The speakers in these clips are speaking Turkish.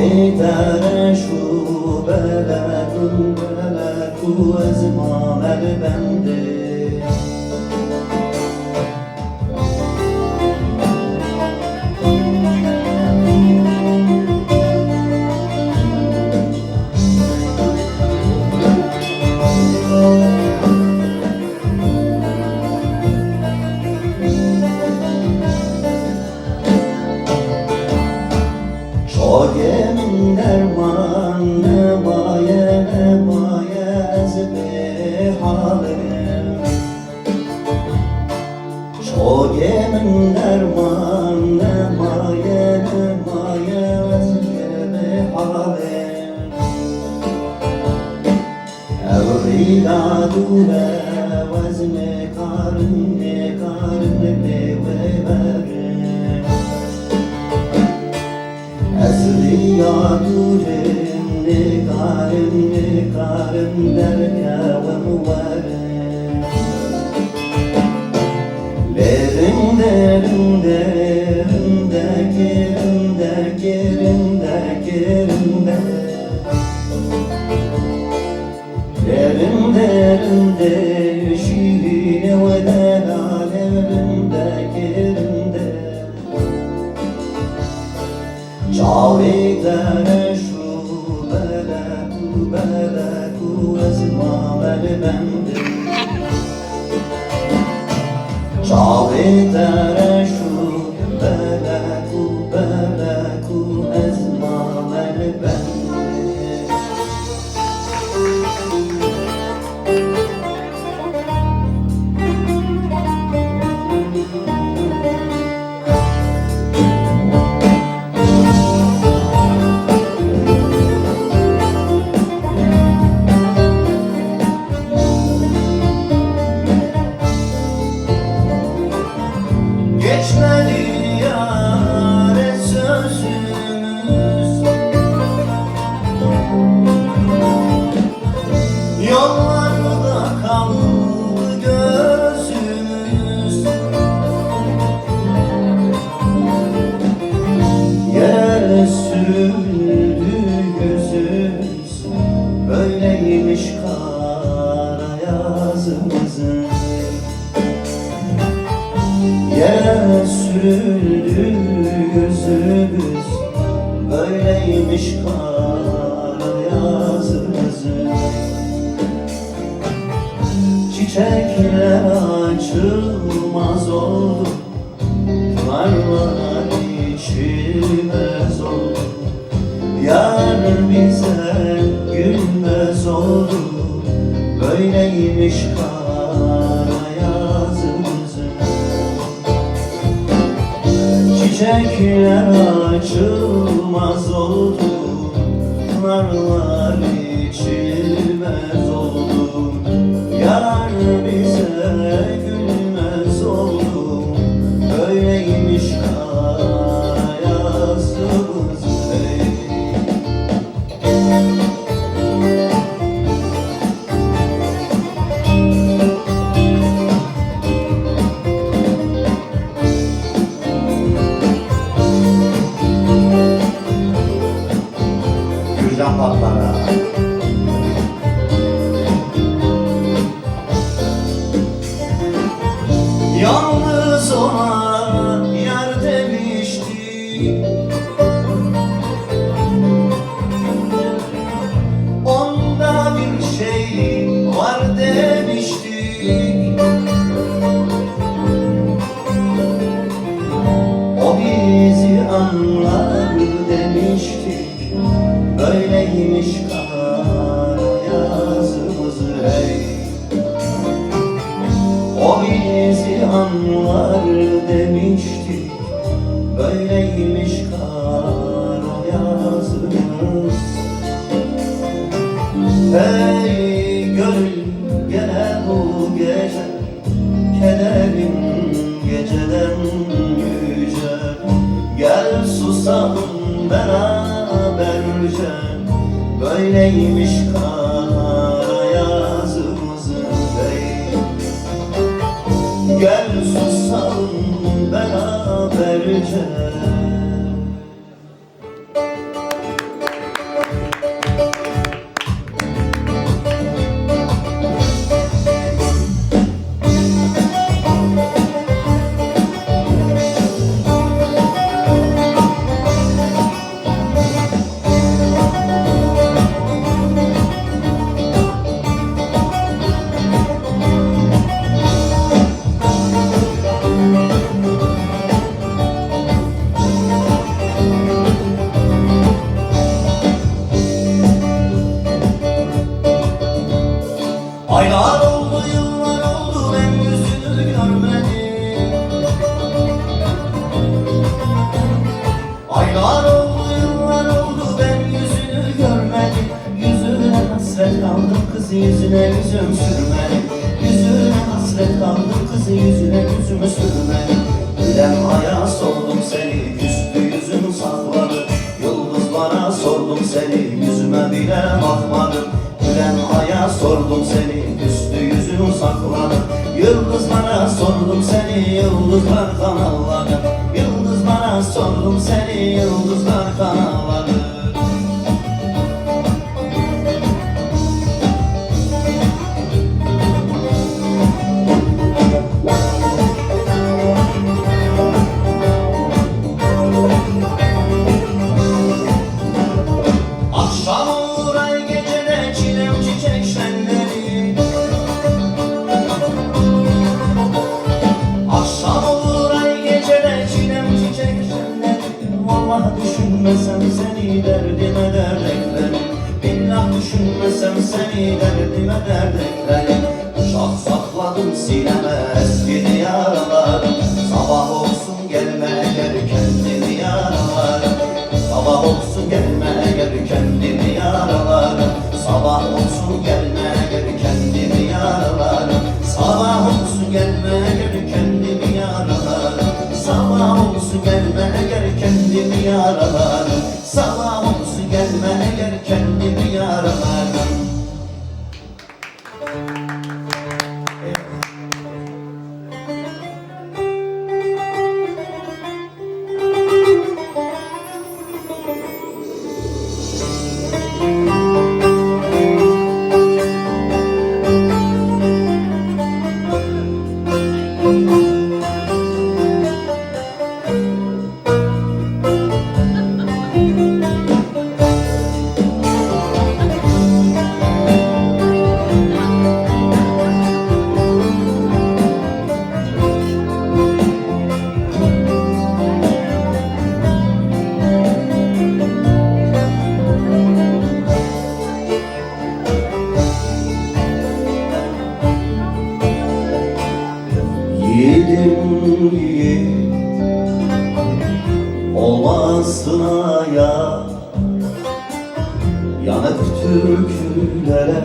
در شو بلد و از مامل بنده Çoğemin derman nemaye az be halim Çoğemin derman nemaye az be halim Evrila dure vazne karın ne verim Yâdurim nikarim dergâvım varım Lerimde şiirine ve delalerimde Çağrı'da şu beleku ezmamel bende Çağrı'da şu beleku ezmamel bende Geçmedi yâre sözümüz Yollarda kaldı gözümüz Yere sürüldü yüzümüz Böyleymiş kara yazımızın Yere sürüldü yüzümüz Böyleymiş kara yazımızın Çiçekler açılmaz oldu Pınarlar içilmez oldu Yar bize gülmez oldu Böyleymiş kara yazımızın Çiçekler açılmaz oldu Pınarlar içilmez oldu Yar bize gülmez oldu Böyleymiş kara yazımız Gürcan patlara Yalnız ona yar demişti Onda bir şey var demiştik O bizi anlar demiştik Böyleymiş kara yazımız hey O bizi anlar demiştik Böyleymiş kara yazımız Hey gönül gene bu gece Kederin geceden yüce Gel susalım beraberce Böyleymiş kara yazımız bey Gel susalım beraberce Aylar oldu, yıllar oldu, ben yüzünü görmedim. Yüzüne hasret kaldım, kız yüzüne yüzüm sürmedim. Yüzüne hasret kaldım, kız yüzüne yüzümü sürmedim. Gülen aya sordum seni, küstü yüzüm sakladı. Yıldızlara sordum seni, yüzüme bile bakmadım. Gülen aya sordum seni, küstü yüzüm sakladı. Yıldızlara sordum seni, yıldızlar kanalladı. Yıldızlara sordum seni, yıldızlar kanalladı. Akşam olur ay gecede çilem çiçek şenleri. Akşam olur ay gecede çilem çiçek şenleri. Vallahi düşünmesem seni derdime dert eklerim. Billah düşünmesem seni derdime dert eklerim. Şah sakladım sineme eski yaralarım. Sabah olsun gelme gel kendimi yaralarım. Sabah olsun gelme gel kendimi yaralarım. Sabah olsun gelme gel kendimi yaralarım. Sabah olsun gelme gel kendimi yaralarım. Sabah olsun gelme gel kendimi yaralarım. Sabah olsun gelme gel kendimi yaralarım. Yiğidim yiğit olmasına ya, yanık türkülere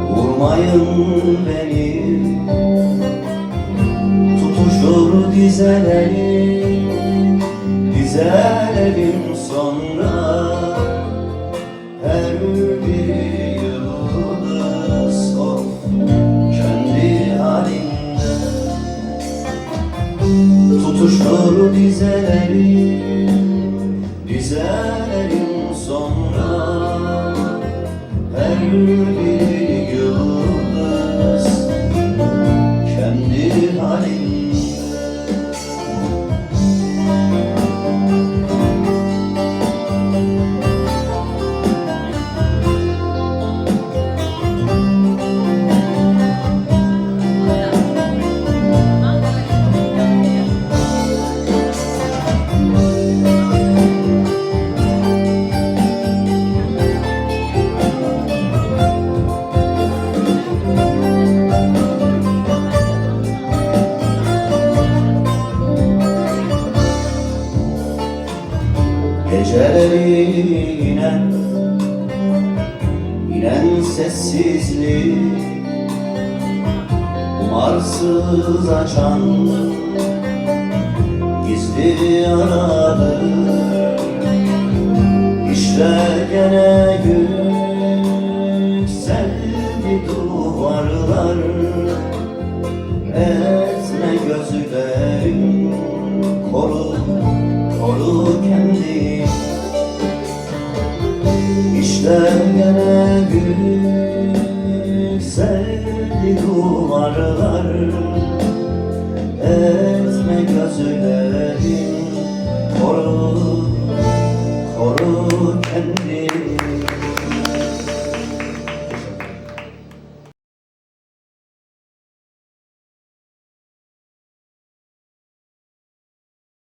vurmayın beni. Tutuşur dizelerim, dizelerim sonra. Her biri yıldız of kendi halinde. Tutuşur dizelerim, dizelerim sonra. Her biri yıldız kendi halinde. Geceleri inen sessizlik, umarsız açan gizli yaradır. İşte gene yükseldi duvarlar. Etme gözlerim, koru kendini. İşte gene gün